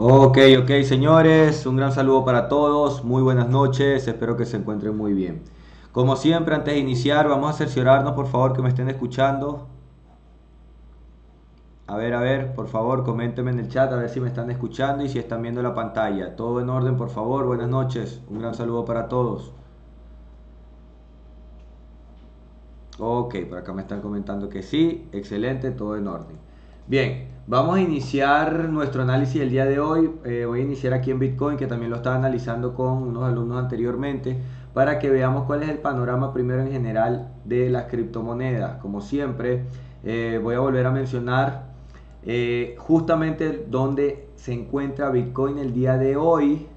Ok, ok, señores, un gran saludo para todos, muy buenas noches, espero que se encuentren muy bien. Como siempre, antes de iniciar, vamos a cerciorarnos, por favor, que me estén escuchando. A ver, por favor, coméntenme en el chat a ver si me están escuchando y si están viendo la pantalla. Todo en orden, por favor, buenas noches, un gran saludo para todos. Ok, por acá me están comentando que sí, excelente, todo en orden. Bien, vamos a iniciar nuestro análisis el día de hoy. Voy a iniciar aquí en Bitcoin, que también lo estaba analizando con unos alumnos anteriormente, para que veamos cuál es el panorama primero en general de las criptomonedas. Como siempre, voy a volver a mencionar justamente dónde se encuentra Bitcoin el día de hoy.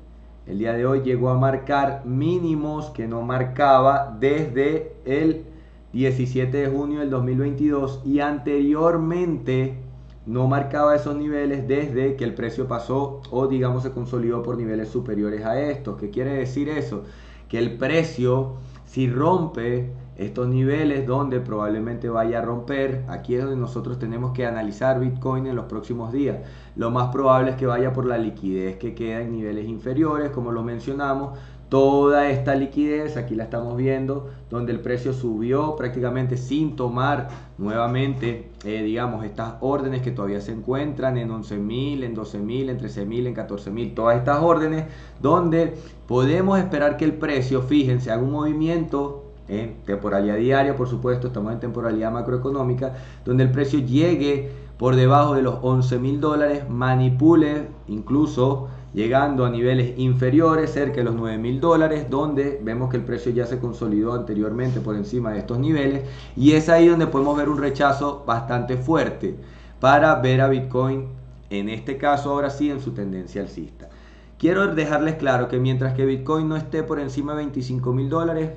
El día de hoy llegó a marcar mínimos que no marcaba desde el 17 de junio del 2022 y anteriormente no marcaba esos niveles desde que el precio pasó o digamos se consolidó por niveles superiores a estos. ¿Qué quiere decir eso? Que el precio, si rompe estos niveles donde probablemente vaya a romper, aquí es donde nosotros tenemos que analizar Bitcoin en los próximos días. Lo más probable es que vaya por la liquidez que queda en niveles inferiores, como lo mencionamos. Toda esta liquidez, aquí la estamos viendo, donde el precio subió prácticamente sin tomar nuevamente, digamos, estas órdenes que todavía se encuentran en 11.000, en 12.000, en 13.000, en 14.000, todas estas órdenes donde podemos esperar que el precio, fíjense, haga un movimiento en temporalidad diaria, por supuesto, estamos en temporalidad macroeconómica, donde el precio llegue por debajo de los 11.000 dólares, manipule incluso llegando a niveles inferiores, cerca de los 9.000 dólares, donde vemos que el precio ya se consolidó anteriormente por encima de estos niveles, y es ahí donde podemos ver un rechazo bastante fuerte para ver a Bitcoin, en este caso ahora sí, en su tendencia alcista. Quiero dejarles claro que mientras que Bitcoin no esté por encima de 25.000 dólares,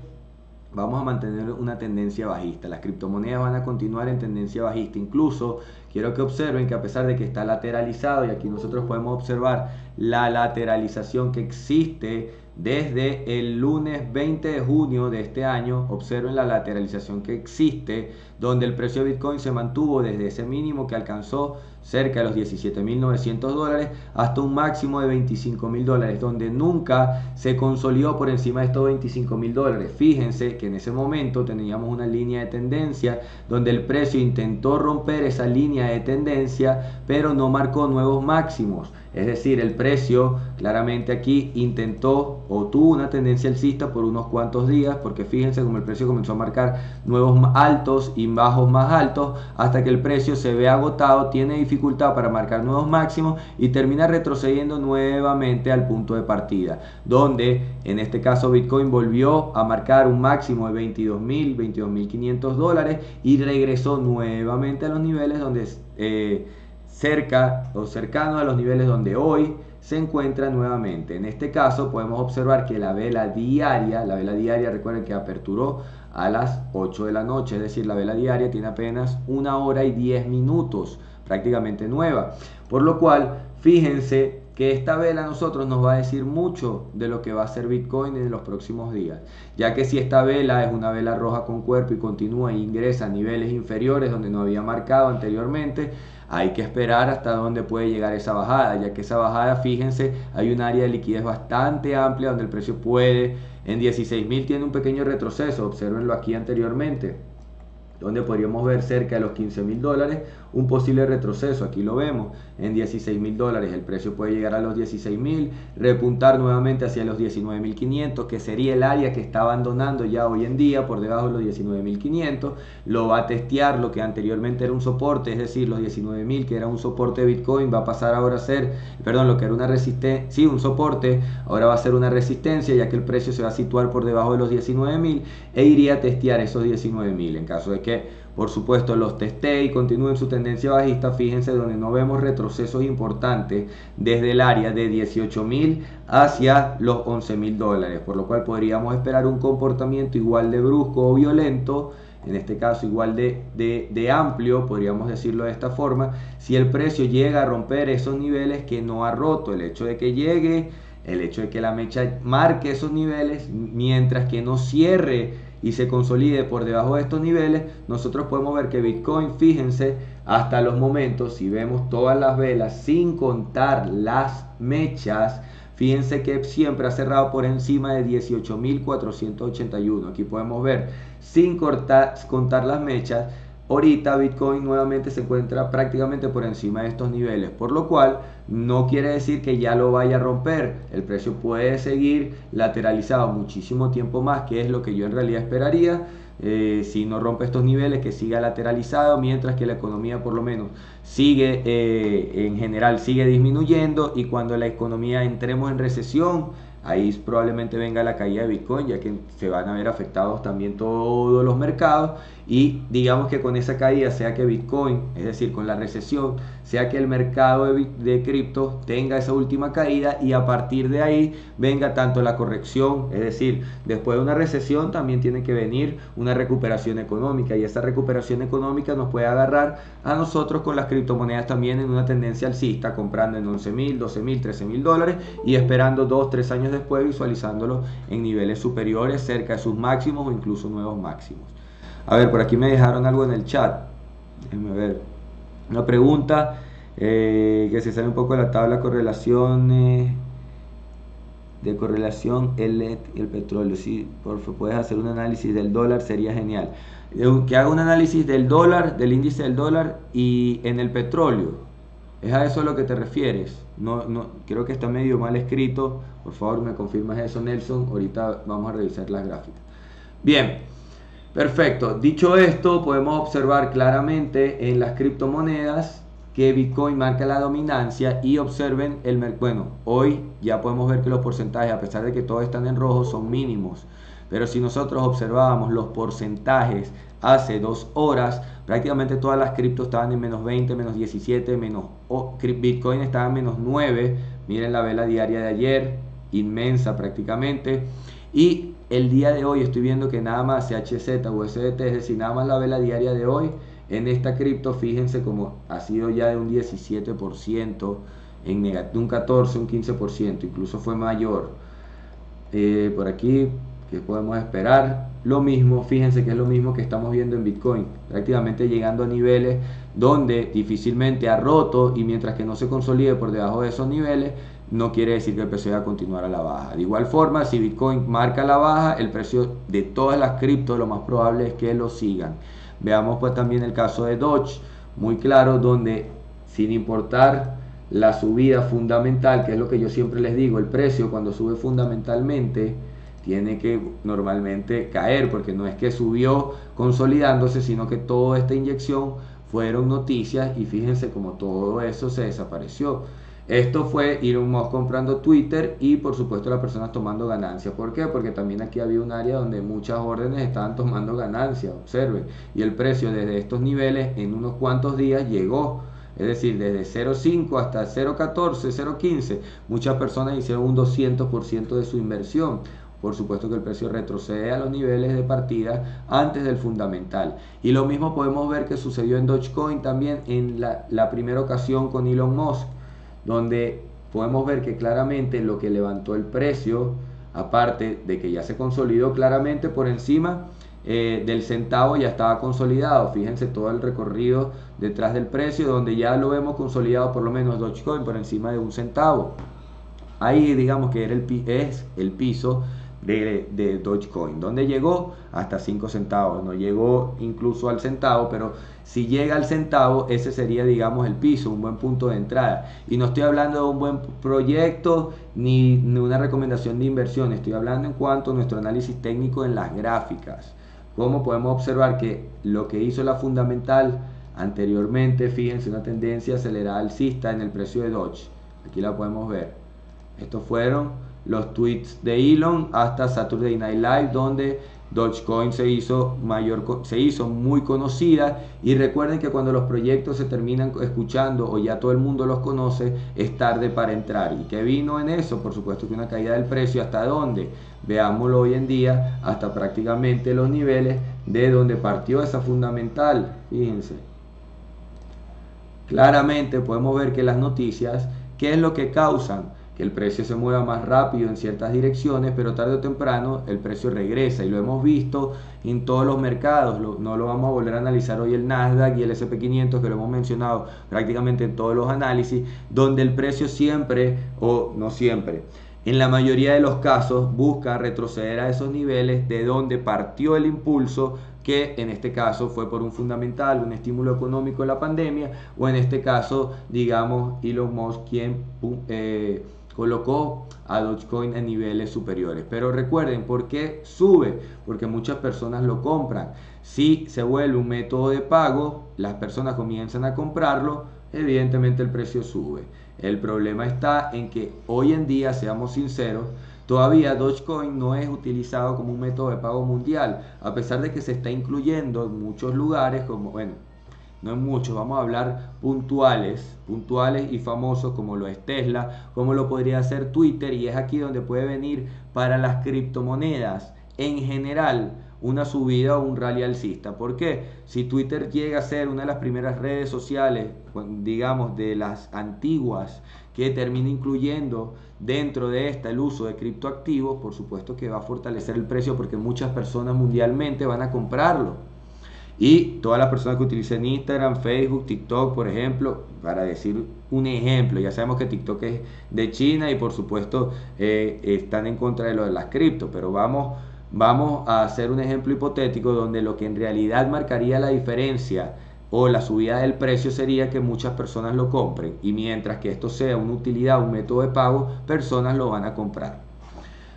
vamos a mantener una tendencia bajista. Las criptomonedas van a continuar en tendencia bajista. Incluso quiero que observen que a pesar de que está lateralizado, y aquí nosotros podemos observar la lateralización que existe desde el lunes 20 de junio de este año, observen la lateralización que existe, donde el precio de Bitcoin se mantuvo desde ese mínimo que alcanzó cerca de los 17.900 dólares hasta un máximo de 25.000 dólares, donde nunca se consolidó por encima de estos 25.000 dólares. Fíjense que en ese momento teníamos una línea de tendencia donde el precio intentó romper esa línea de tendencia, pero no marcó nuevos máximos. Es decir, el precio claramente aquí intentó o tuvo una tendencia alcista por unos cuantos días, porque fíjense como el precio comenzó a marcar nuevos altos y bajos más altos, hasta que el precio se ve agotado, tiene dificultad para marcar nuevos máximos y termina retrocediendo nuevamente al punto de partida, donde en este caso Bitcoin volvió a marcar un máximo de 22.000, 22.500 dólares y regresó nuevamente a los niveles donde cerca o cercano a los niveles donde hoy se encuentra nuevamente. En este caso podemos observar que la vela diaria recuerden que aperturó a las 8 de la noche, es decir, la vela diaria tiene apenas 1 hora y 10 minutos, prácticamente nueva, por lo cual fíjense que esta vela a nosotros nos va a decir mucho de lo que va a ser Bitcoin en los próximos días, ya que si esta vela es una vela roja con cuerpo y continúa e ingresa a niveles inferiores donde no había marcado anteriormente, hay que esperar hasta dónde puede llegar esa bajada, ya que esa bajada, fíjense, hay un área de liquidez bastante amplia donde el precio puede, en 16.000 tiene un pequeño retroceso, observenlo aquí anteriormente, donde podríamos ver cerca de los 15.000 dólares un posible retroceso. Aquí lo vemos en 16.000 dólares, el precio puede llegar a los 16.000, repuntar nuevamente hacia los 19.500, que sería el área que está abandonando ya hoy en día por debajo de los 19.500, lo va a testear lo que anteriormente era un soporte, es decir, los 19.000 que era un soporte de Bitcoin va a pasar ahora a ser, perdón, lo que era una resistencia, sí, un soporte, ahora va a ser una resistencia, ya que el precio se va a situar por debajo de los 19.000 e iría a testear esos 19.000 en caso de que por supuesto los testee y continúen su tendencia bajista. Fíjense donde no vemos retrocesos importantes desde el área de 18.000 hacia los 11.000 dólares, por lo cual podríamos esperar un comportamiento igual de brusco o violento, en este caso igual de amplio, podríamos decirlo de esta forma, si el precio llega a romper esos niveles que no ha roto. El hecho de que llegue, el hecho de que la mecha marque esos niveles, mientras que no cierre y se consolide por debajo de estos niveles, nosotros podemos ver que Bitcoin, fíjense, hasta los momentos, si vemos todas las velas sin contar las mechas, fíjense que siempre ha cerrado por encima de 18.481. Aquí podemos ver, sin contar las mechas, ahorita Bitcoin nuevamente se encuentra prácticamente por encima de estos niveles, por lo cual no quiere decir que ya lo vaya a romper. El precio puede seguir lateralizado muchísimo tiempo más, que es lo que yo en realidad esperaría. Si no rompe estos niveles, que siga lateralizado, mientras que la economía por lo menos sigue, en general sigue disminuyendo, y cuando la economía entremos en recesión, ahí probablemente venga la caída de Bitcoin, ya que se van a ver afectados también todos los mercados, y digamos que con esa caída, sea que Bitcoin, es decir, con la recesión, sea que el mercado de cripto tenga esa última caída, y a partir de ahí venga tanto la corrección, es decir, después de una recesión también tiene que venir una recuperación económica, y esa recuperación económica nos puede agarrar a nosotros con las criptomonedas también en una tendencia alcista, comprando en 11.000, 12.000, 13.000 dólares, y esperando 2-3 años después visualizándolo en niveles superiores, cerca de sus máximos o incluso nuevos máximos. A ver, por aquí me dejaron algo en el chat. Déjenme ver. Una pregunta que se sale un poco de la tabla de correlaciones. De correlación el petróleo. Si por favor puedes hacer un análisis del dólar, sería genial. Que haga un análisis del dólar, del índice del dólar y en el petróleo. ¿Es a eso a lo que te refieres? No, creo que está medio mal escrito. Por favor, me confirmas eso, Nelson. Ahorita vamos a revisar las gráficas. Bien, perfecto. Dicho esto, podemos observar claramente en las criptomonedas que Bitcoin marca la dominancia, y observen bueno, hoy ya podemos ver que los porcentajes, a pesar de que todos están en rojo, son mínimos. Pero si nosotros observábamos los porcentajes hace 2 horas, prácticamente todas las criptos estaban en menos 20, menos 17, Bitcoin estaba en menos 9. Miren la vela diaria de ayer, inmensa prácticamente. Y el día de hoy estoy viendo que nada más CHZ, USDT, es decir, nada más la vela diaria de hoy, en esta cripto, fíjense como ha sido ya de un 17%, de un 14, un 15%, incluso fue mayor. Por aquí, ¿qué podemos esperar? Lo mismo, fíjense que es lo mismo que estamos viendo en Bitcoin, prácticamente llegando a niveles donde difícilmente ha roto, y mientras que no se consolide por debajo de esos niveles, no quiere decir que el precio va a continuar a la baja. De igual forma, si Bitcoin marca la baja, el precio de todas las criptos lo más probable es que lo sigan. Veamos pues también el caso de Doge, muy claro, donde sin importar la subida fundamental, que es lo que yo siempre les digo, el precio cuando sube fundamentalmente tiene que normalmente caer, porque no es que subió consolidándose, sino que toda esta inyección fueron noticias, y fíjense como todo eso se desapareció. Esto fue Elon Musk comprando Twitter, y por supuesto las personas tomando ganancias. ¿Por qué? Porque también aquí había un área donde muchas órdenes estaban tomando ganancias, observen, y el precio desde estos niveles en unos cuantos días llegó, es decir, desde 0.5 hasta 0.14, 0.15, muchas personas hicieron un 200% de su inversión. Por supuesto que el precio retrocede a los niveles de partida antes del fundamental. Y lo mismo podemos ver que sucedió en Dogecoin también en la primera ocasión con Elon Musk, donde podemos ver que claramente lo que levantó el precio, aparte de que ya se consolidó claramente por encima del centavo, ya estaba consolidado. Fíjense todo el recorrido detrás del precio, donde ya lo vemos consolidado, por lo menos Dogecoin por encima de 1 centavo. Ahí digamos que es el piso de Dogecoin, donde llegó hasta 5 centavos, no llegó incluso al centavo, pero si llega al centavo, ese sería, digamos, el piso, un buen punto de entrada. Y no estoy hablando de un buen proyecto ni una recomendación de inversión, estoy hablando en cuanto a nuestro análisis técnico en las gráficas. Como podemos observar que lo que hizo la fundamental anteriormente, fíjense, una tendencia acelerada alcista en el precio de Doge, aquí la podemos ver. Estos fueron los tweets de Elon hasta Saturday Night Live, donde Dogecoin se hizo muy conocida. Y recuerden que cuando los proyectos se terminan escuchando, o ya todo el mundo los conoce, es tarde para entrar. ¿Y qué vino en eso? Por supuesto que una caída del precio. ¿Hasta dónde? Veámoslo hoy en día, hasta prácticamente los niveles de donde partió esa fundamental. Fíjense, claramente podemos ver que las noticias, ¿qué es lo que causan? que el precio se mueva más rápido en ciertas direcciones, pero tarde o temprano el precio regresa y lo hemos visto en todos los mercados. No lo vamos a volver a analizar hoy el Nasdaq y el S&P 500, que lo hemos mencionado prácticamente en todos los análisis, donde el precio siempre, o no siempre, en la mayoría de los casos busca retroceder a esos niveles de donde partió el impulso, que en este caso fue por un fundamental, un estímulo económico de la pandemia, o en este caso, digamos, Elon Musk quien colocó a Dogecoin en niveles superiores. Pero recuerden, ¿por qué sube? Porque muchas personas lo compran. Si se vuelve un método de pago, las personas comienzan a comprarlo, evidentemente el precio sube. El problema está en que hoy en día, seamos sinceros, todavía Dogecoin no es utilizado como un método de pago mundial, a pesar de que se está incluyendo en muchos lugares, como, bueno, no en muchos, vamos a hablar puntuales y famosos, como lo es Tesla, como lo podría hacer Twitter, y es aquí donde puede venir para las criptomonedas en general una subida o un rally alcista. ¿Por qué? Si Twitter llega a ser una de las primeras redes sociales, digamos, de las antiguas, que termina incluyendo dentro de esta el uso de criptoactivos, por supuesto que va a fortalecer el precio, porque muchas personas mundialmente van a comprarlo. Y todas las personas que utilicen Instagram, Facebook, TikTok, por ejemplo, para decir un ejemplo, ya sabemos que TikTok es de China y por supuesto están en contra de lo de las cripto, pero vamos a hacer un ejemplo hipotético donde lo que en realidad marcaría la diferencia o la subida del precio sería que muchas personas lo compren, y mientras que esto sea una utilidad, un método de pago, personas lo van a comprar.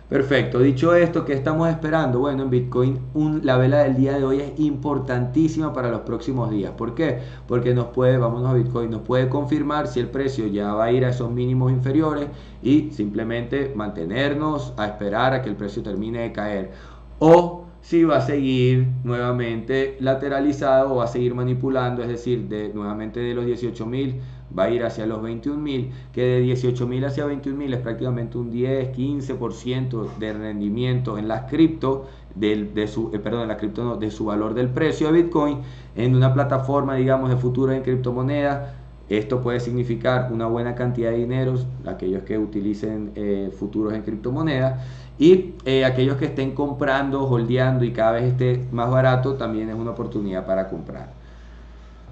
Perfecto, dicho esto, ¿qué estamos esperando? Bueno, en Bitcoin la vela del día de hoy es importantísima para los próximos días. ¿Por qué? Porque vámonos a Bitcoin, nos puede confirmar si el precio ya va a ir a esos mínimos inferiores y simplemente mantenernos a esperar a que el precio termine de caer. O si va a seguir nuevamente lateralizado o va a seguir manipulando, es decir, nuevamente de los 18.000 va a ir hacia los 21.000, que de 18.000 hacia 21.000 es prácticamente un 10-15% de rendimiento en las cripto, de su valor del precio de Bitcoin, en una plataforma, digamos, de futuros en criptomonedas. Esto puede significar una buena cantidad de dinero, aquellos que utilicen futuros en criptomonedas, y aquellos que estén comprando, holdeando y cada vez esté más barato, también es una oportunidad para comprar.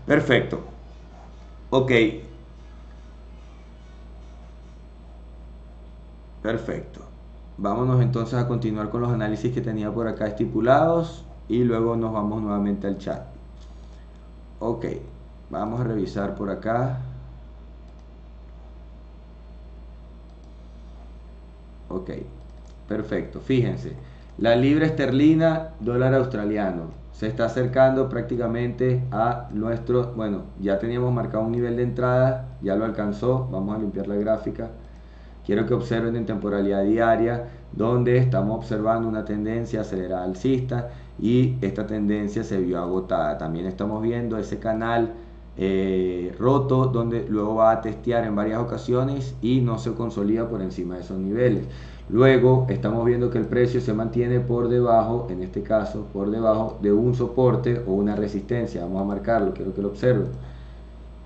Perfecto. Ok. Perfecto. Vámonos entonces a continuar con los análisis que tenía por acá estipulados y luego nos vamos nuevamente al chat. Ok, vamos a revisar por acá. Ok, perfecto. Fíjense, la libra esterlina, dólar australiano, se está acercando prácticamente a nuestro, bueno, ya teníamos marcado un nivel de entrada, ya lo alcanzó. Vamos a limpiar la gráfica. Quiero que observen en temporalidad diaria, donde estamos observando una tendencia acelerada alcista y esta tendencia se vio agotada. También estamos viendo ese canal roto, donde luego va a testear en varias ocasiones y no se consolida por encima de esos niveles. Luego estamos viendo que el precio se mantiene por debajo, en este caso por debajo de un soporte o una resistencia. Vamos a marcarlo, quiero que lo observen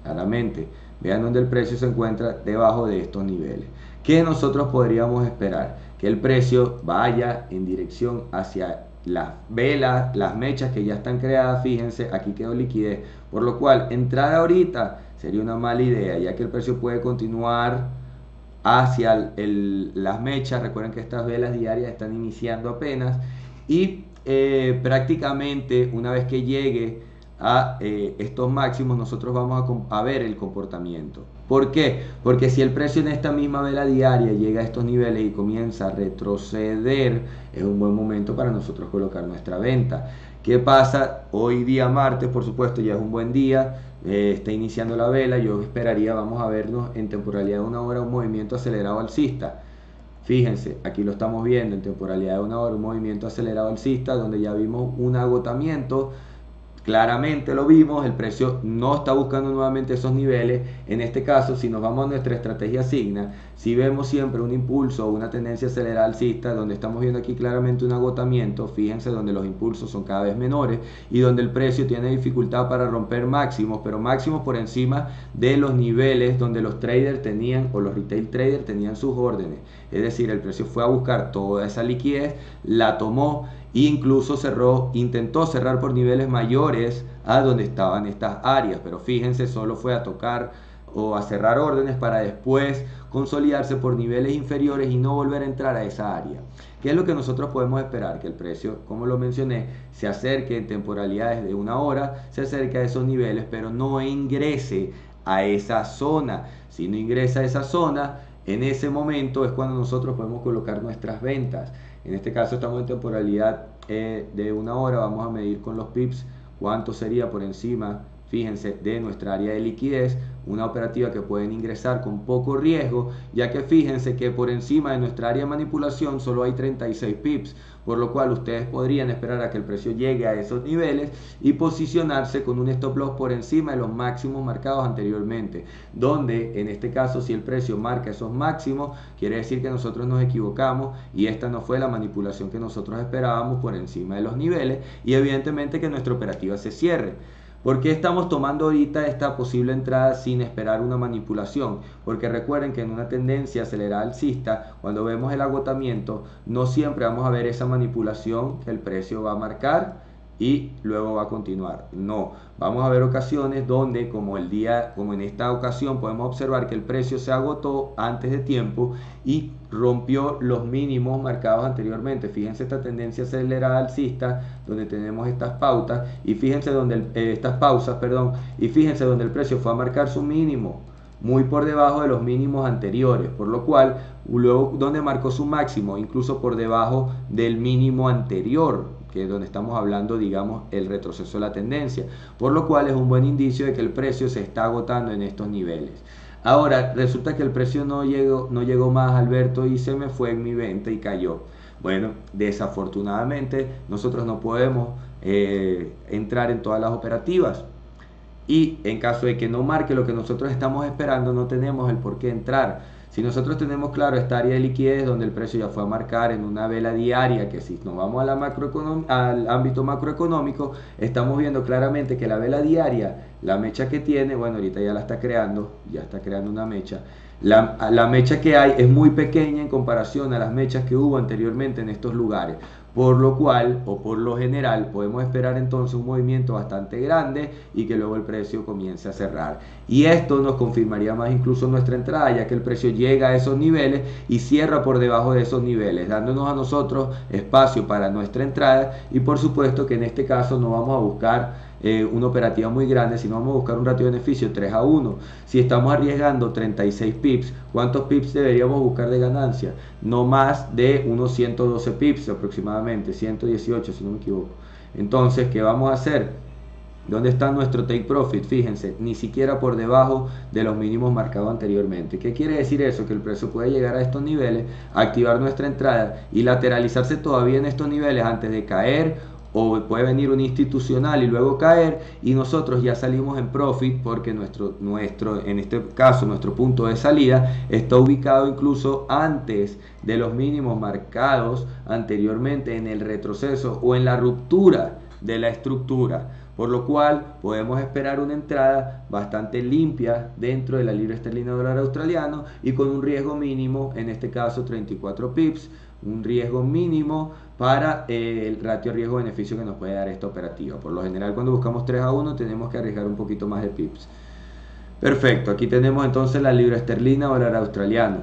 claramente. Vean donde el precio se encuentra debajo de estos niveles. ¿Qué nosotros podríamos esperar? Que el precio vaya en dirección hacia las velas, las mechas que ya están creadas. Fíjense, aquí quedó liquidez, por lo cual entrar ahorita sería una mala idea, ya que el precio puede continuar hacia las mechas. Recuerden que estas velas diarias están iniciando apenas y prácticamente una vez que llegue a estos máximos, nosotros vamos a ver el comportamiento. ¿Por qué? Porque si el precio en esta misma vela diaria llega a estos niveles y comienza a retroceder, es un buen momento para nosotros colocar nuestra venta. ¿Qué pasa? Hoy día martes, por supuesto, ya es un buen día, está iniciando la vela. Yo esperaría, vamos a vernos en temporalidad de una hora, un movimiento acelerado alcista. Fíjense, aquí lo estamos viendo en temporalidad de una hora, un movimiento acelerado alcista, donde ya vimos un agotamiento Claramente lo vimos, el precio no está buscando nuevamente esos niveles. En este caso, si nos vamos a nuestra estrategia Signa, si vemos siempre un impulso o una tendencia acelerada alcista, donde estamos viendo aquí claramente un agotamiento, fíjense donde los impulsos son cada vez menores y donde el precio tiene dificultad para romper máximos, pero máximos por encima de los niveles donde los traders tenían o los retail traders tenían sus órdenes. Es decir, el precio fue a buscar toda esa liquidez, la tomó, incluso intentó cerrar por niveles mayores a donde estaban estas áreas, pero fíjense, solo fue a tocar o a cerrar órdenes para después consolidarse por niveles inferiores y no volver a entrar a esa área. ¿Qué es lo que nosotros podemos esperar? Que el precio, como lo mencioné, se acerque en temporalidades de una hora, se acerque a esos niveles, pero no ingrese a esa zona. Si no ingresa a esa zona, en ese momento es cuando nosotros podemos colocar nuestras ventas. En este caso estamos en temporalidad de una hora, vamos a medir con los pips cuánto sería por encima, fíjense, de nuestra área de liquidez, una operativa que pueden ingresar con poco riesgo, ya que fíjense que por encima de nuestra área de manipulación solo hay 36 pips, por lo cual ustedes podrían esperar a que el precio llegue a esos niveles y posicionarse con un stop loss por encima de los máximos marcados anteriormente, donde en este caso si el precio marca esos máximos, quiere decir que nosotros nos equivocamos y esta no fue la manipulación que nosotros esperábamos por encima de los niveles y evidentemente que nuestra operativa se cierre. ¿Por qué estamos tomando ahorita esta posible entrada sin esperar una manipulación? Porque recuerden que en una tendencia acelerada alcista, cuando vemos el agotamiento, no siempre vamos a ver esa manipulación que el precio va a marcar y luego va a continuar. No, vamos a ver ocasiones donde, como en esta ocasión, podemos observar que el precio se agotó antes de tiempo y rompió los mínimos marcados anteriormente. Fíjense esta tendencia acelerada alcista donde tenemos estas pautas y fíjense donde estas pausas, perdón, y fíjense donde el precio fue a marcar su mínimo muy por debajo de los mínimos anteriores, por lo cual luego donde marcó su máximo incluso por debajo del mínimo anterior, que es donde estamos hablando, digamos, el retroceso de la tendencia, por lo cual es un buen indicio de que el precio se está agotando en estos niveles. Ahora, resulta que el precio no llegó más, Alberto, y se me fue en mi venta y cayó. Bueno, desafortunadamente nosotros no podemos entrar en todas las operativas. Y en caso de que no marque lo que nosotros estamos esperando, no tenemos el por qué entrar. Si nosotros tenemos claro esta área de liquidez donde el precio ya fue a marcar en una vela diaria, que si nos vamos a al ámbito macroeconómico, estamos viendo claramente que la vela diaria, la mecha que tiene, bueno, ahorita ya la está creando, ya está creando una mecha. La mecha que hay es muy pequeña en comparación a las mechas que hubo anteriormente en estos lugares. Por lo cual, o por lo general, podemos esperar entonces un movimiento bastante grande y que luego el precio comience a cerrar. Y esto nos confirmaría más incluso nuestra entrada, ya que el precio llega a esos niveles y cierra por debajo de esos niveles, dándonos a nosotros espacio para nuestra entrada. Y por supuesto que en este caso no vamos a buscar una operativa muy grande, sino vamos a buscar un ratio de beneficio 3-1. Si estamos arriesgando 36 pips, ¿cuántos pips deberíamos buscar de ganancia? No más de unos 112 pips aproximadamente, 118 si no me equivoco. Entonces, ¿qué vamos a hacer? ¿Dónde está nuestro take profit? Fíjense, ni siquiera por debajo de los mínimos marcados anteriormente. ¿Qué quiere decir eso? Que el precio puede llegar a estos niveles, activar nuestra entrada y lateralizarse todavía en estos niveles antes de caer, o puede venir un institucional y luego caer y nosotros ya salimos en profit porque en este caso nuestro punto de salida está ubicado incluso antes de los mínimos marcados anteriormente en el retroceso o en la ruptura de la estructura, por lo cual podemos esperar una entrada bastante limpia dentro de la libra esterlina dólar australiano y con un riesgo mínimo, en este caso 34 pips, un riesgo mínimo para el ratio riesgo-beneficio que nos puede dar esta operativa. Por lo general, cuando buscamos 3-1 tenemos que arriesgar un poquito más de pips. Perfecto, aquí tenemos entonces la libra esterlina dólar australiano.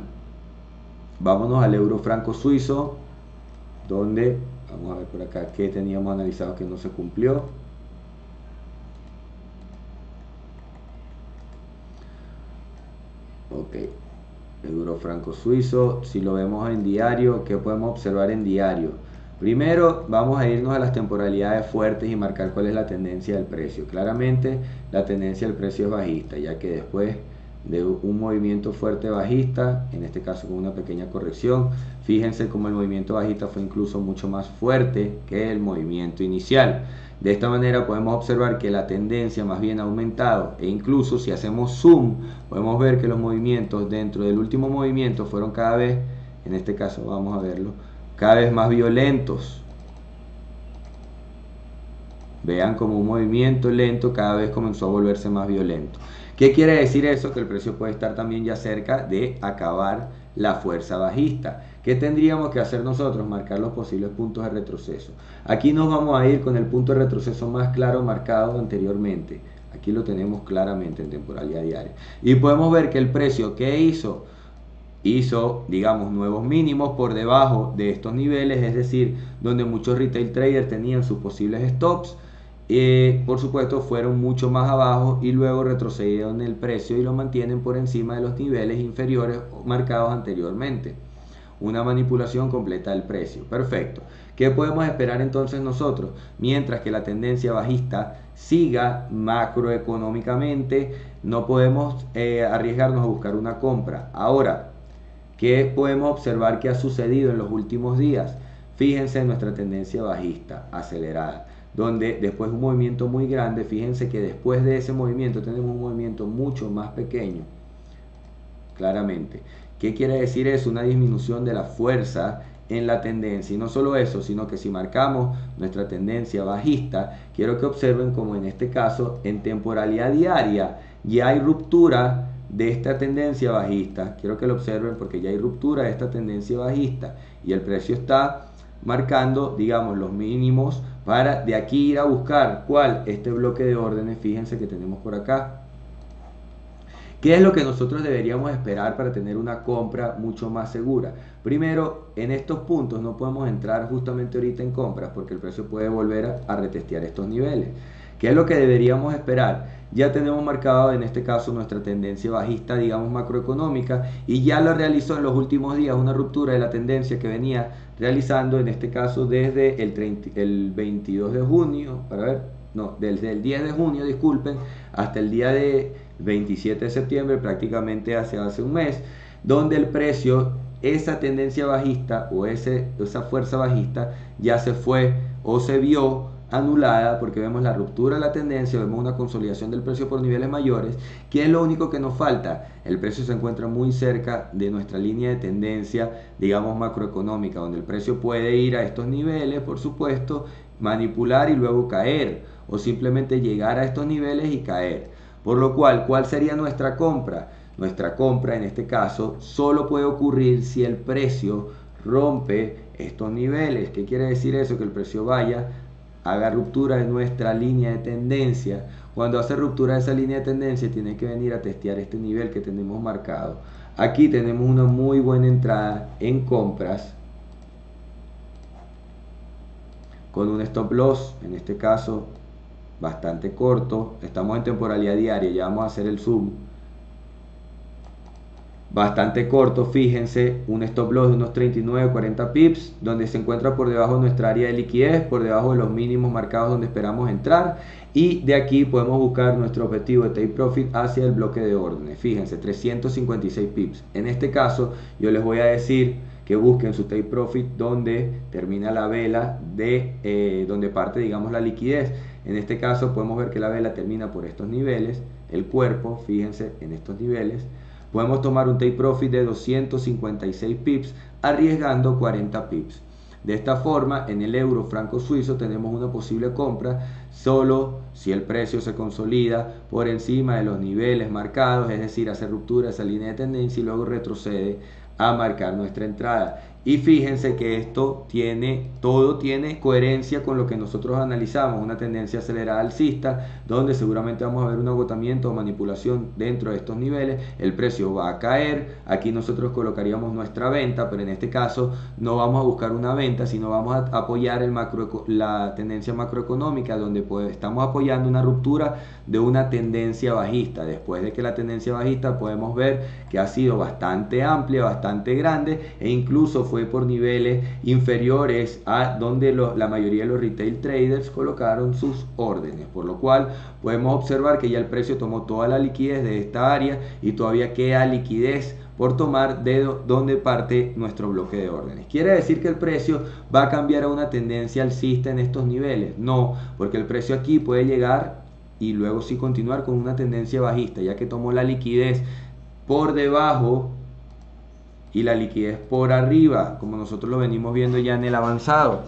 Vámonos al euro franco suizo, donde, vamos a ver por acá qué teníamos analizado que no se cumplió. Ok, euro franco suizo, si lo vemos en diario, ¿qué podemos observar en diario? Primero vamos a irnos a las temporalidades fuertes y marcar cuál es la tendencia del precio. Claramente la tendencia del precio es bajista, ya que después de un movimiento fuerte bajista, en este caso con una pequeña corrección, fíjense como el movimiento bajista fue incluso mucho más fuerte que el movimiento inicial. De esta manera podemos observar que la tendencia más bien ha aumentado, e incluso si hacemos zoom podemos ver que los movimientos dentro del último movimiento fueron cada vez, en este caso vamos a verlo, cada vez más violentos. Vean como un movimiento lento cada vez comenzó a volverse más violento. ¿Qué quiere decir eso? Que el precio puede estar también ya cerca de acabar la fuerza bajista. ¿Qué tendríamos que hacer nosotros? Marcar los posibles puntos de retroceso. Aquí nos vamos a ir con el punto de retroceso más claro marcado anteriormente. Aquí lo tenemos claramente en temporalidad diaria. Y podemos ver que el precio, ¿qué hizo? Hizo, digamos, nuevos mínimos por debajo de estos niveles, es decir, donde muchos retail traders tenían sus posibles stops. Por supuesto fueron mucho más abajo y luego retrocedieron el precio y lo mantienen por encima de los niveles inferiores marcados anteriormente. Una manipulación completa del precio. Perfecto. ¿Qué podemos esperar entonces nosotros? Mientras que la tendencia bajista siga macroeconómicamente, no podemos arriesgarnos a buscar una compra. Ahora, ¿qué podemos observar que ha sucedido en los últimos días? Fíjense en nuestra tendencia bajista acelerada, donde después de un movimiento muy grande, fíjense que después de ese movimiento tenemos un movimiento mucho más pequeño, claramente. ¿Qué quiere decir eso? Una disminución de la fuerza en la tendencia. Y no solo eso, sino que si marcamos nuestra tendencia bajista, quiero que observen como en este caso, en temporalidad diaria, ya hay ruptura de esta tendencia bajista. Quiero que lo observen porque ya hay ruptura de esta tendencia bajista y el precio está marcando, digamos, los mínimos para de aquí ir a buscar ¿cuál? Este bloque de órdenes. Fíjense que tenemos por acá. ¿Qué es lo que nosotros deberíamos esperar para tener una compra mucho más segura? Primero, en estos puntos no podemos entrar justamente ahorita en compras porque el precio puede volver a retestear estos niveles. ¿Qué es lo que deberíamos esperar? Ya tenemos marcado en este caso nuestra tendencia bajista, digamos macroeconómica, y ya lo realizó en los últimos días una ruptura de la tendencia que venía realizando en este caso desde el 22 de junio, para ver, no, desde el 10 de junio, disculpen, hasta el día de 27 de septiembre, prácticamente hace un mes, donde el precio, esa tendencia bajista o esa fuerza bajista ya se fue o se vio anulada porque vemos la ruptura de la tendencia, vemos una consolidación del precio por niveles mayores. ¿Qué es lo único que nos falta? El precio se encuentra muy cerca de nuestra línea de tendencia, digamos macroeconómica, donde el precio puede ir a estos niveles, por supuesto, manipular y luego caer, o simplemente llegar a estos niveles y caer. Por lo cual, ¿cuál sería nuestra compra? Nuestra compra en este caso solo puede ocurrir si el precio rompe estos niveles. ¿Qué quiere decir eso? Que el precio haga ruptura de nuestra línea de tendencia. Cuando hace ruptura de esa línea de tendencia tiene que venir a testear este nivel que tenemos marcado. Aquí tenemos una muy buena entrada en compras con un stop loss, en este caso bastante corto. Estamos en temporalidad diaria, ya vamos a hacer el zoom. Bastante corto, fíjense, un stop loss de unos 39-40 pips, donde se encuentra por debajo de nuestra área de liquidez, por debajo de los mínimos marcados donde esperamos entrar, y de aquí podemos buscar nuestro objetivo de take profit hacia el bloque de órdenes. Fíjense, 356 pips. En este caso, yo les voy a decir que busquen su take profit donde termina la vela de donde parte, digamos, la liquidez. En este caso podemos ver que la vela termina por estos niveles, el cuerpo, fíjense, en estos niveles. Podemos tomar un take profit de 256 pips arriesgando 40 pips. De esta forma, en el euro franco suizo tenemos una posible compra solo si el precio se consolida por encima de los niveles marcados, es decir, hace ruptura de esa línea de tendencia y luego retrocede a marcar nuestra entrada. Y fíjense que todo tiene coherencia con lo que nosotros analizamos, una tendencia acelerada alcista, donde seguramente vamos a ver un agotamiento o manipulación dentro de estos niveles. El precio va a caer, aquí nosotros colocaríamos nuestra venta, pero en este caso no vamos a buscar una venta, sino vamos a apoyar la tendencia macroeconómica, donde estamos apoyando una ruptura de una tendencia bajista. Después de que la tendencia bajista podemos ver que ha sido bastante amplia, bastante grande, e incluso fue por niveles inferiores a donde la mayoría de los retail traders colocaron sus órdenes, por lo cual podemos observar que ya el precio tomó toda la liquidez de esta área y todavía queda liquidez por tomar de donde parte nuestro bloque de órdenes. ¿Quiere decir que el precio va a cambiar a una tendencia alcista en estos niveles? No, porque el precio aquí puede llegar y luego sí continuar con una tendencia bajista, ya que tomó la liquidez por debajo y la liquidez por arriba, como nosotros lo venimos viendo ya en el avanzado.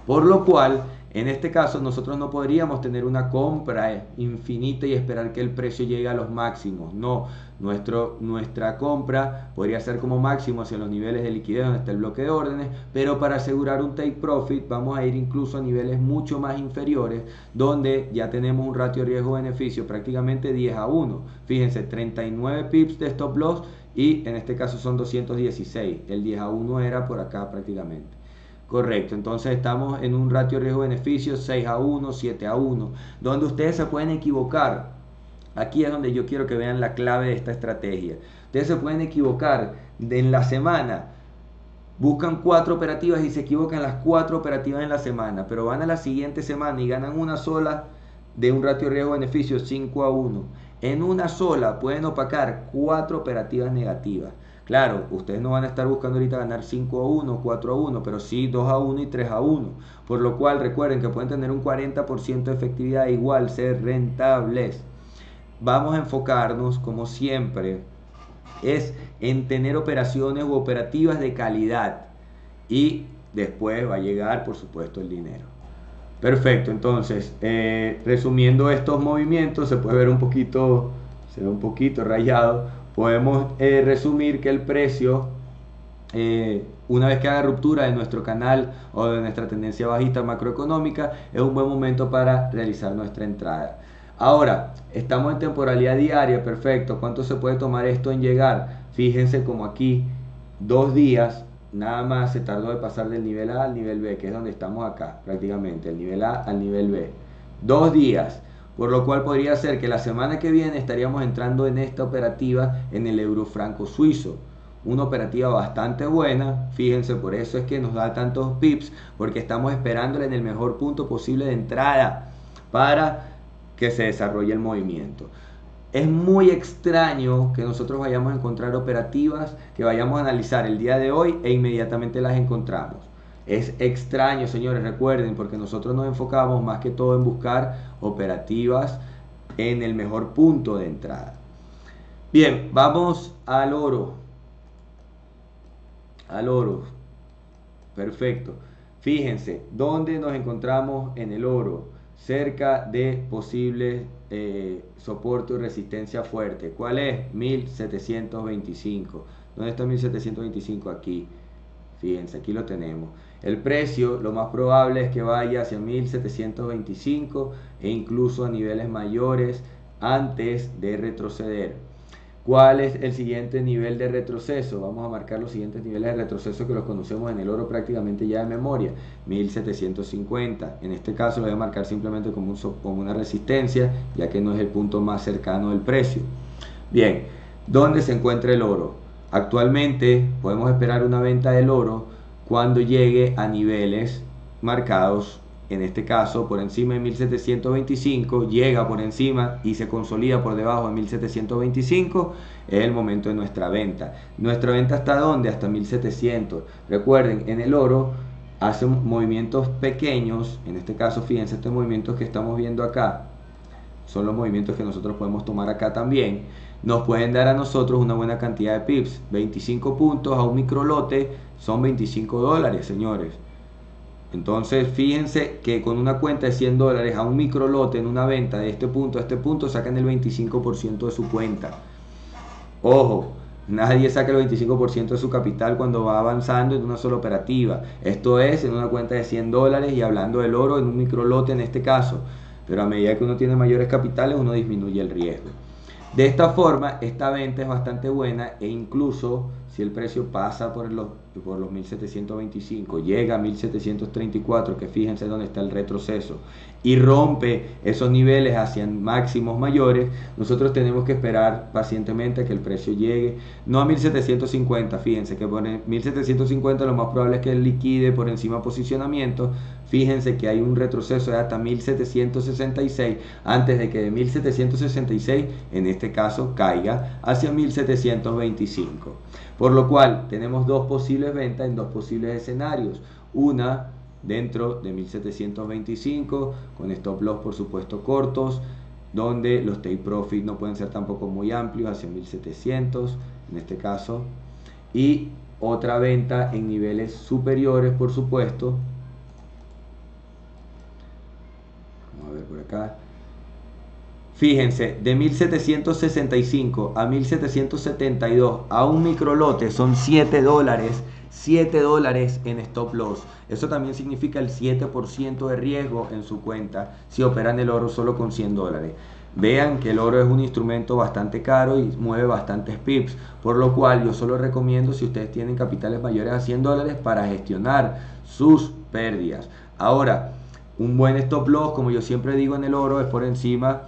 Por lo cual, en este caso, nosotros no podríamos tener una compra infinita y esperar que el precio llegue a los máximos. No, nuestra compra podría ser como máximo hacia los niveles de liquidez donde está el bloque de órdenes, pero para asegurar un take profit vamos a ir incluso a niveles mucho más inferiores, donde ya tenemos un ratio riesgo-beneficio prácticamente 10 a 1. Fíjense, 39 pips de stop loss y en este caso son 216. El 10 a 1 era por acá prácticamente. Correcto, entonces estamos en un ratio riesgo-beneficio 6 a 1, 7 a 1, donde ustedes se pueden equivocar. Aquí es donde yo quiero que vean la clave de esta estrategia. Ustedes se pueden equivocar en la semana. Buscan 4 operativas y se equivocan las 4 operativas en la semana, pero van a la siguiente semana y ganan una sola de un ratio riesgo-beneficio 5 a 1. En una sola pueden opacar 4 operativas negativas. Claro, ustedes no van a estar buscando ahorita ganar 5 a 1, 4 a 1, pero sí 2 a 1 y 3 a 1. Por lo cual recuerden que pueden tener un 40% de efectividad, igual ser rentables. Vamos a enfocarnos, como siempre, es en tener operaciones u operativas de calidad. Y después va a llegar, por supuesto, el dinero. Perfecto, entonces, resumiendo estos movimientos, se puede ver un poquito, se ve un poquito rayado. Podemos resumir que el precio, una vez que haga ruptura de nuestro canal o de nuestra tendencia bajista macroeconómica, es un buen momento para realizar nuestra entrada. Ahora, estamos en temporalidad diaria, perfecto. ¿Cuánto se puede tomar esto en llegar? Fíjense como aquí, 2 días, nada más se tardó de pasar del nivel A al nivel B, que es donde estamos acá, prácticamente, el nivel A al nivel B. 2 días. Por lo cual podría ser que la semana que viene estaríamos entrando en esta operativa en el euro franco suizo. Una operativa bastante buena, fíjense, por eso es que nos da tantos pips, porque estamos esperándole en el mejor punto posible de entrada para que se desarrolle el movimiento. Es muy extraño que nosotros vayamos a encontrar operativas que vayamos a analizar el día de hoy e inmediatamente las encontramos. Es extraño, señores, recuerden, porque nosotros nos enfocamos más que todo en buscar operativas en el mejor punto de entrada. Bien, vamos al oro. Al oro. Perfecto. Fíjense, ¿dónde nos encontramos en el oro? Cerca de posibles soporte o resistencia fuerte. ¿Cuál es? 1725. ¿Dónde está 1725? Aquí. Fíjense, aquí lo tenemos. El precio, lo más probable es que vaya hacia 1725 e incluso a niveles mayores antes de retroceder. ¿Cuál es el siguiente nivel de retroceso? Vamos a marcar los siguientes niveles de retroceso que los conocemos en el oro prácticamente ya de memoria. 1750. En este caso lo voy a marcar simplemente como una resistencia, ya que no es el punto más cercano del precio. Bien, ¿dónde se encuentra el oro? Actualmente podemos esperar una venta del oro cuando llegue a niveles marcados, en este caso por encima de 1725, llega por encima y se consolida por debajo de 1725, es el momento de nuestra venta. ¿Nuestra venta hasta dónde? Hasta 1700. Recuerden, en el oro hacen movimientos pequeños, en este caso fíjense, estos movimientos que estamos viendo acá son los movimientos que nosotros podemos tomar acá también. Nos pueden dar a nosotros una buena cantidad de pips. 25 puntos a un microlote son 25 dólares, señores. Entonces fíjense que con una cuenta de 100 dólares a un microlote en una venta de este punto a este punto sacan el 25% de su cuenta. Ojo, nadie saca el 25% de su capital cuando va avanzando en una sola operativa. Esto es en una cuenta de 100 dólares y hablando del oro en un microlote en este caso. Pero a medida que uno tiene mayores capitales uno disminuye el riesgo. De esta forma, esta venta es bastante buena e incluso si el precio pasa por los 1725, llega a 1734, que fíjense dónde está el retroceso, y rompe esos niveles hacia máximos mayores, nosotros tenemos que esperar pacientemente a que el precio llegue, no a 1750, fíjense que por 1750 lo más probable es que liquide por encima posicionamiento. Fíjense que hay un retroceso de hasta 1766 antes de que de 1766, en este caso, caiga hacia 1725. Por lo cual tenemos dos posibles ventas en dos posibles escenarios. Una dentro de 1725 con stop loss por supuesto cortos, donde los take profit no pueden ser tampoco muy amplios, hacia 1700 en este caso, y otra venta en niveles superiores por supuesto. Vamos a ver por acá. Fíjense, de 1765 a 1772 a un microlote son $7. $7 en stop loss. Eso también significa el 7% de riesgo en su cuenta si operan el oro solo con $100. Vean que el oro es un instrumento bastante caro y mueve bastantes pips, por lo cual yo solo recomiendo si ustedes tienen capitales mayores a $100 para gestionar sus pérdidas. Ahora, un buen stop loss, como yo siempre digo en el oro, es por encima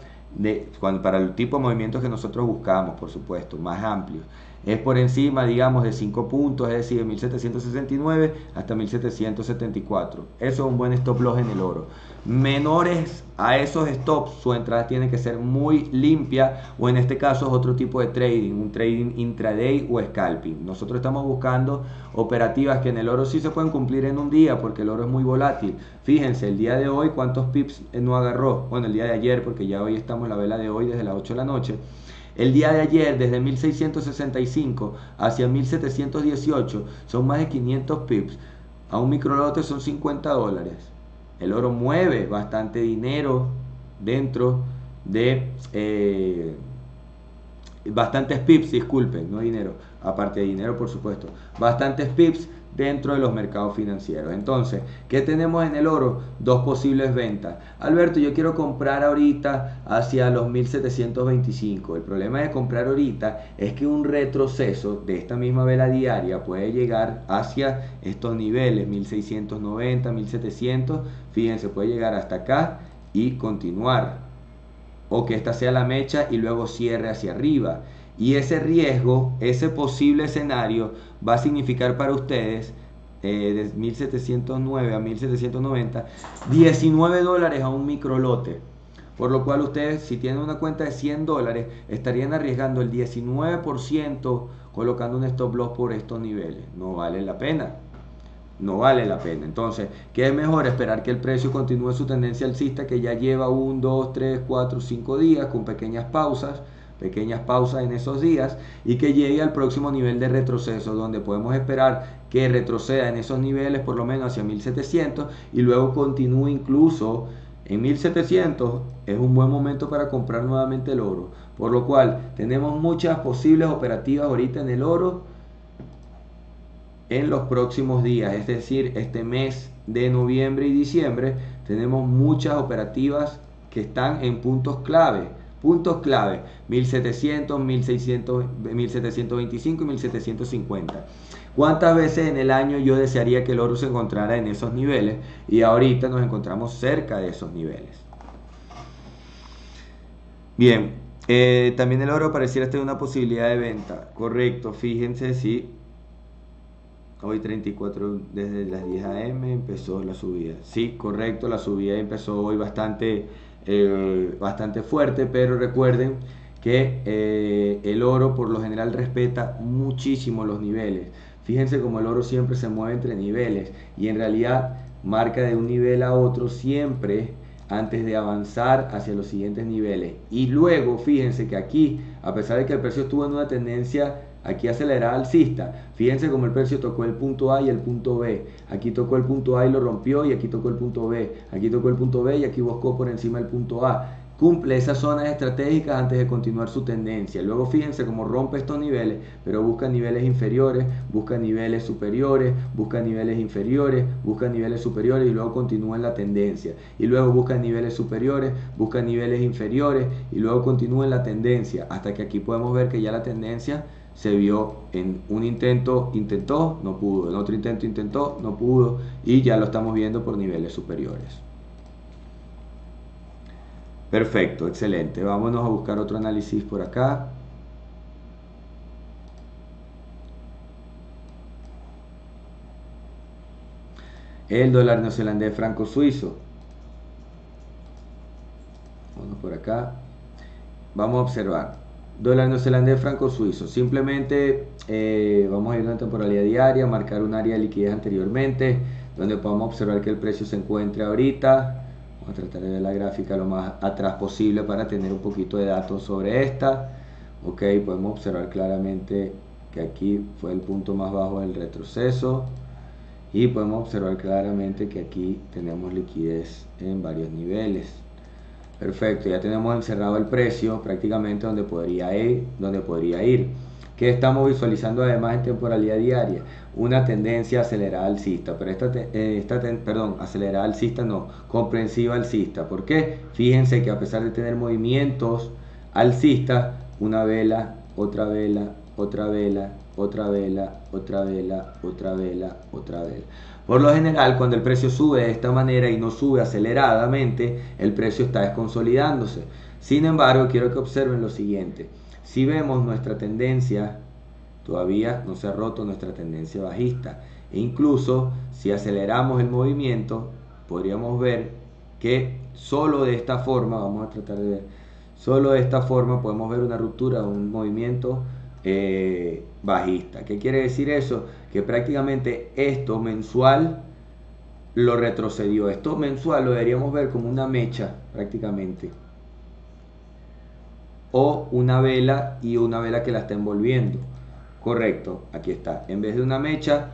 para el tipo de movimientos que nosotros buscamos, por supuesto, más amplios. Es por encima, digamos, de 5 puntos, es decir, de 1769 hasta 1774. Eso es un buen stop loss en el oro. Menores a esos stops, su entrada tiene que ser muy limpia, o en este caso es otro tipo de trading, un trading intraday o scalping. Nosotros estamos buscando operativas que en el oro sí se pueden cumplir en un día, porque el oro es muy volátil. Fíjense, el día de hoy, ¿cuántos pips no agarró? Bueno, el día de ayer, porque ya hoy estamos en la vela de hoy desde las 8 de la noche. El día de ayer, desde 1665 hacia 1718, son más de 500 pips. A un microlote son $50. El oro mueve bastante dinero dentro de bastantes pips, disculpen, no dinero, aparte de dinero por supuesto, bastantes pips dentro de los mercados financieros. Entonces, ¿qué tenemos en el oro? Dos posibles ventas. Alberto, yo quiero comprar ahorita hacia los 1725. El problema de comprar ahorita es que un retroceso de esta misma vela diaria puede llegar hacia estos niveles, 1690, 1700. Fíjense, puede llegar hasta acá y continuar, o que esta sea la mecha y luego cierre hacia arriba. Y ese riesgo, ese posible escenario va a significar para ustedes de 1709 a 1790 $19 a un microlote, por lo cual ustedes, si tienen una cuenta de $100, estarían arriesgando el 19% colocando un stop loss por estos niveles. No vale la pena. No vale la pena. Entonces, ¿qué es mejor? Esperar que el precio continúe su tendencia alcista, que ya lleva 1, 2, 3, 4, 5 días con pequeñas pausas en esos días, y que llegue al próximo nivel de retroceso, donde podemos esperar que retroceda en esos niveles por lo menos hacia 1700 y luego continúe incluso en 1700. Es un buen momento para comprar nuevamente el oro, por lo cual tenemos muchas posibles operativas ahorita en el oro en los próximos días, es decir, este mes de noviembre y diciembre. Tenemos muchas operativas que están en puntos clave, 1700, 1600, 1725 y 1750. ¿Cuántas veces en el año yo desearía que el oro se encontrara en esos niveles? Y ahorita nos encontramos cerca de esos niveles. Bien, también el oro pareciera tener una posibilidad de venta. Correcto, fíjense, sí. Hoy 34, desde las 10 a.m. empezó la subida. Sí, correcto, la subida empezó hoy bastante fuerte, pero recuerden que el oro por lo general respeta muchísimo los niveles. Fíjense como el oro siempre se mueve entre niveles y en realidad marca de un nivel a otro siempre antes de avanzar hacia los siguientes niveles. Y luego fíjense que aquí, a pesar de que el precio estuvo en una tendencia aquí acelerada alcista, fíjense como el precio tocó el punto A y el punto B. Aquí tocó el punto A y lo rompió, y aquí tocó el punto B. Aquí tocó el punto B y aquí buscó por encima del punto A. Cumple esas zonas estratégicas antes de continuar su tendencia. Luego fíjense cómo rompe estos niveles, pero busca niveles inferiores, busca niveles superiores, busca niveles inferiores, busca niveles superiores y luego continúa en la tendencia. Y luego busca niveles superiores, busca niveles inferiores y luego continúa en la tendencia, hasta que aquí podemos ver que ya la tendencia se vio en un intento, intentó, no pudo, en otro intento, intentó, no pudo, y ya lo estamos viendo por niveles superiores. Perfecto, excelente. Vámonos a buscar otro análisis por acá. El dólar neozelandés franco suizo. Vamos por acá. Vamos a observar. Dólar neozelandés franco suizo. Simplemente vamos a ir a una temporalidad diaria, marcar un área de liquidez anteriormente, donde podamos observar que el precio se encuentre ahorita. Vamos a tratar de ver la gráfica lo más atrás posible para tener un poquito de datos sobre esta. Ok, podemos observar claramente que aquí fue el punto más bajo del retroceso. Y podemos observar claramente que aquí tenemos liquidez en varios niveles. Perfecto, ya tenemos encerrado el precio prácticamente donde podría ir. ¿Qué estamos visualizando además en temporalidad diaria? Una tendencia acelerada alcista, pero acelerada alcista no, comprensiva alcista. ¿Por qué? Fíjense que a pesar de tener movimientos alcistas, una vela, otra vela, otra vela, otra vela, otra vela, otra vela, otra vela. Por lo general, cuando el precio sube de esta manera y no sube aceleradamente, el precio está desconsolidándose. Sin embargo, quiero que observen lo siguiente. Si vemos nuestra tendencia, todavía no se ha roto nuestra tendencia bajista. E incluso, si aceleramos el movimiento, podríamos ver que solo de esta forma, vamos a tratar de ver, solo de esta forma podemos ver una ruptura, un movimiento bajista. ¿Qué quiere decir eso? Que prácticamente esto mensual lo retrocedió. Esto mensual lo deberíamos ver como una mecha prácticamente, o una vela y una vela que la está envolviendo. Correcto, aquí está. En vez de una mecha,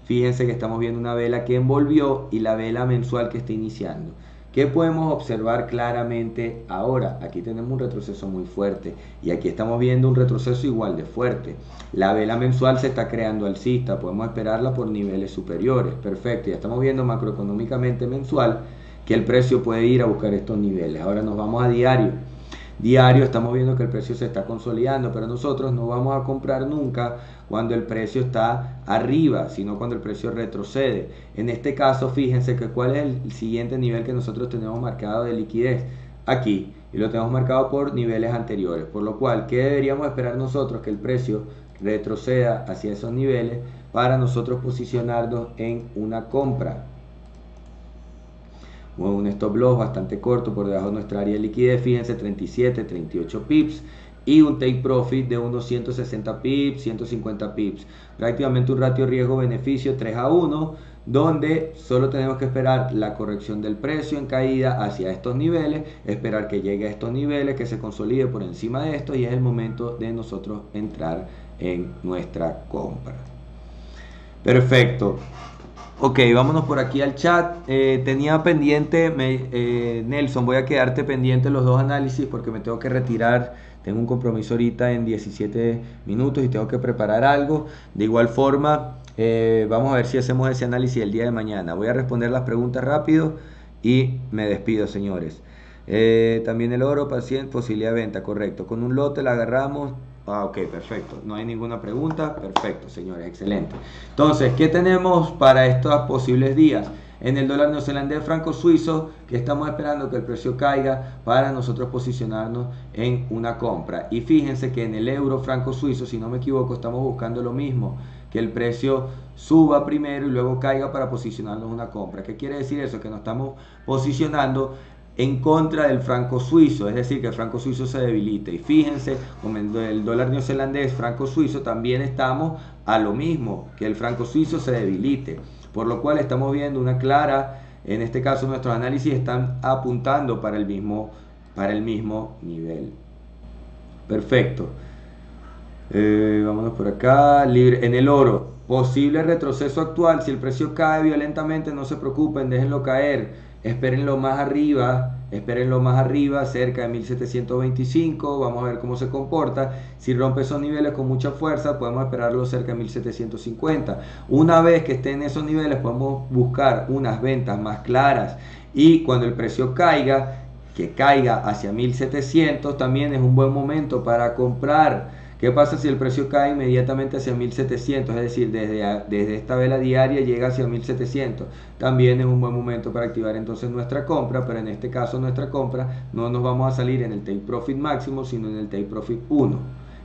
fíjense que estamos viendo una vela que envolvió y la vela mensual que está iniciando. ¿Qué podemos observar claramente ahora? Aquí tenemos un retroceso muy fuerte y aquí estamos viendo un retroceso igual de fuerte. La vela mensual se está creando alcista, podemos esperarla por niveles superiores. Perfecto, ya estamos viendo macroeconómicamente mensual que el precio puede ir a buscar estos niveles. Ahora nos vamos a diario. Diario estamos viendo que el precio se está consolidando, pero nosotros no vamos a comprar nunca cuando el precio está arriba, sino cuando el precio retrocede. En este caso, fíjense que cuál es el siguiente nivel que nosotros tenemos marcado de liquidez. Aquí, y lo tenemos marcado por niveles anteriores, por lo cual, ¿qué deberíamos esperar nosotros? Que el precio retroceda hacia esos niveles para nosotros posicionarnos en una compra. Un stop loss bastante corto por debajo de nuestra área de liquidez, fíjense, 37, 38 pips, y un take profit de unos 160 pips, 150 pips, prácticamente un ratio riesgo-beneficio 3-1, donde solo tenemos que esperar la corrección del precio en caída hacia estos niveles, esperar que llegue a estos niveles, que se consolide por encima de esto, y es el momento de nosotros entrar en nuestra compra. Perfecto. Ok, vámonos por aquí al chat. Tenía pendiente, Nelson, voy a quedarte pendiente los dos análisis porque me tengo que retirar. Tengo un compromiso ahorita en 17 minutos y tengo que preparar algo. De igual forma, vamos a ver si hacemos ese análisis el día de mañana. Voy a responder las preguntas rápido y me despido, señores. También el oro, posibilidad de venta, correcto. Con un lote la agarramos. Ok, perfecto. No hay ninguna pregunta. Perfecto, señores. Excelente. Entonces, ¿qué tenemos para estos posibles días? En el dólar neozelandés franco suizo, que estamos esperando que el precio caiga para nosotros posicionarnos en una compra. Y fíjense que en el euro franco suizo, si no me equivoco, estamos buscando lo mismo, que el precio suba primero y luego caiga para posicionarnos en una compra. ¿Qué quiere decir eso? Que nos estamos posicionando en contra del franco suizo, es decir, que el franco suizo se debilite. Y fíjense, como el dólar neozelandés franco suizo, también estamos a lo mismo, que el franco suizo se debilite. Por lo cual estamos viendo una clara, en este caso nuestros análisis están apuntando para el mismo nivel. Perfecto. Vámonos por acá. En el oro, posible retroceso actual. Si el precio cae violentamente, no se preocupen, déjenlo caer. Espérenlo más arriba, cerca de 1725. Vamos a ver cómo se comporta. Si rompe esos niveles con mucha fuerza, podemos esperarlo cerca de 1750. Una vez que esté en esos niveles, podemos buscar unas ventas más claras. Y cuando el precio caiga, que caiga hacia 1700, también es un buen momento para comprar. ¿Qué pasa si el precio cae inmediatamente hacia 1700? Es decir, desde esta vela diaria llega hacia 1700. También es un buen momento para activar entonces nuestra compra, pero en este caso nuestra compra no nos vamos a salir en el take profit máximo, sino en el take profit 1,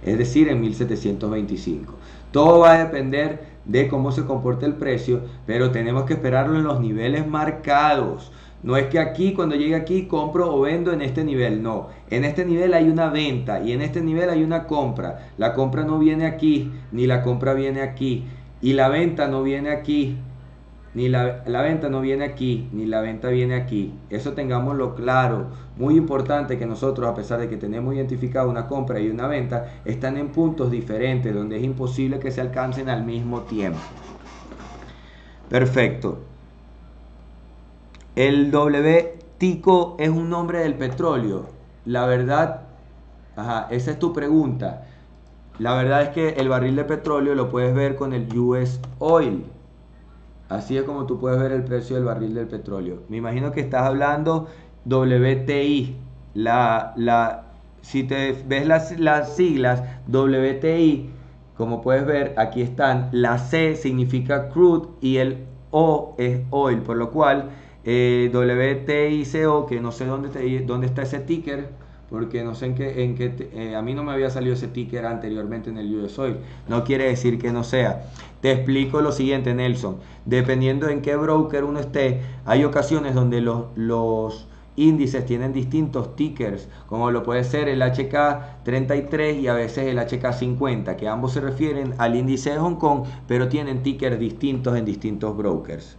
es decir, en 1725. Todo va a depender de cómo se comporte el precio, pero tenemos que esperarlo en los niveles marcados. No es que aquí, cuando llegue aquí, compro o vendo en este nivel. No, en este nivel hay una venta y en este nivel hay una compra. La compra no viene aquí, ni la compra viene aquí. Y la venta no viene aquí, ni la venta no viene aquí, ni la venta viene aquí. Eso tengámoslo claro. Muy importante que nosotros, a pesar de que tenemos identificado una compra y una venta, están en puntos diferentes, donde es imposible que se alcancen al mismo tiempo. Perfecto. El WTICO es un nombre del petróleo. La verdad, esa es tu pregunta. La verdad es que el barril de petróleo lo puedes ver con el US Oil. Así es como tú puedes ver el precio del barril del petróleo. Me imagino que estás hablando WTI. Si te ves las siglas WTI, como puedes ver, aquí están. La C significa crude y el O es oil, por lo cual WTICO, que no sé dónde está ese ticker, porque no sé a mí no me había salido ese ticker anteriormente en el US Oil. No quiere decir que no sea. Te explico lo siguiente, Nelson. Dependiendo en qué broker uno esté, hay ocasiones donde los índices tienen distintos tickers, como lo puede ser el HK33 y a veces el HK50, que ambos se refieren al índice de Hong Kong, pero tienen tickers distintos en distintos brokers.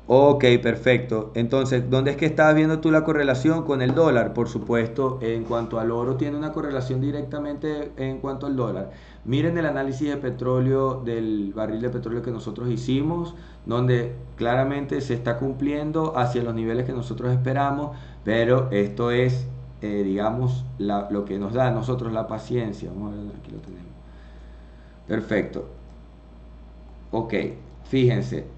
Ok, perfecto. Entonces, ¿dónde es que estabas viendo tú la correlación con el dólar? Por supuesto, en cuanto al oro tiene una correlación directamente en cuanto al dólar. Miren el análisis de petróleo, del barril de petróleo que nosotros hicimos, donde claramente se está cumpliendo hacia los niveles que nosotros esperamos, pero esto es, digamos, lo que nos da a nosotros la paciencia. Vamos a ver, aquí lo tenemos. Perfecto. Ok, fíjense.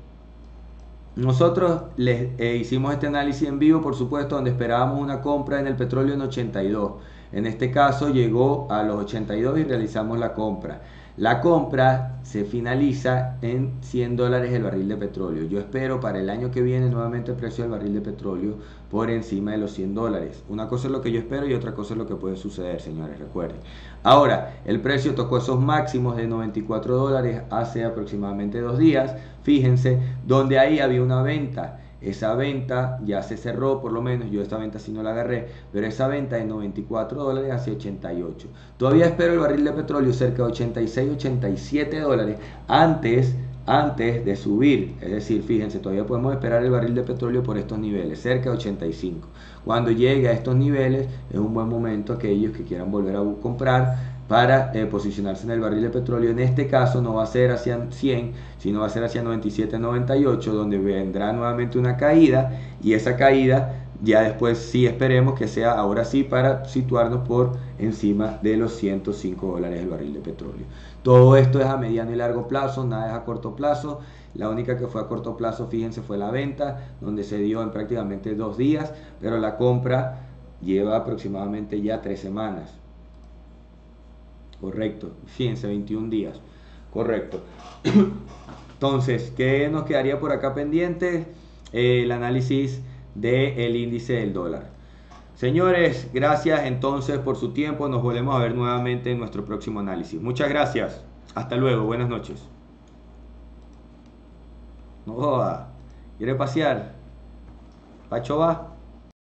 Nosotros les hicimos este análisis en vivo, por supuesto, donde esperábamos una compra en el petróleo en 82. En este caso llegó a los 82 y realizamos la compra. La compra se finaliza en $100 el barril de petróleo. Yo espero para el año que viene nuevamente el precio del barril de petróleo por encima de los $100. Una cosa es lo que yo espero y otra cosa es lo que puede suceder, señores, recuerden. Ahora, el precio tocó esos máximos de $94 hace aproximadamente 2 días. Fíjense, donde ahí había una venta. Esa venta ya se cerró, por lo menos yo esta venta sí no la agarré, pero esa venta de $94 hacia 88. Todavía espero el barril de petróleo cerca de 86, 87 dólares antes de subir. Es decir, fíjense, todavía podemos esperar el barril de petróleo por estos niveles, cerca de 85. Cuando llegue a estos niveles es un buen momento aquellos que quieran volver a comprar para posicionarse en el barril de petróleo. En este caso no va a ser hacia 100, sino va a ser hacia 97, 98, donde vendrá nuevamente una caída, y esa caída ya después sí esperemos que sea ahora sí para situarnos por encima de los $105 el barril de petróleo. Todo esto es a mediano y largo plazo, nada es a corto plazo. La única que fue a corto plazo, fíjense, fue la venta, donde se dio en prácticamente 2 días, pero la compra lleva aproximadamente ya 3 semanas. Correcto, fíjense, 21 días. Correcto. Entonces, ¿qué nos quedaría por acá pendiente? El análisis del índice del dólar. Señores, gracias entonces por su tiempo. Nos volvemos a ver nuevamente en nuestro próximo análisis. Muchas gracias. Hasta luego. Buenas noches. No joda. ¿Quiere pasear? Pacho va.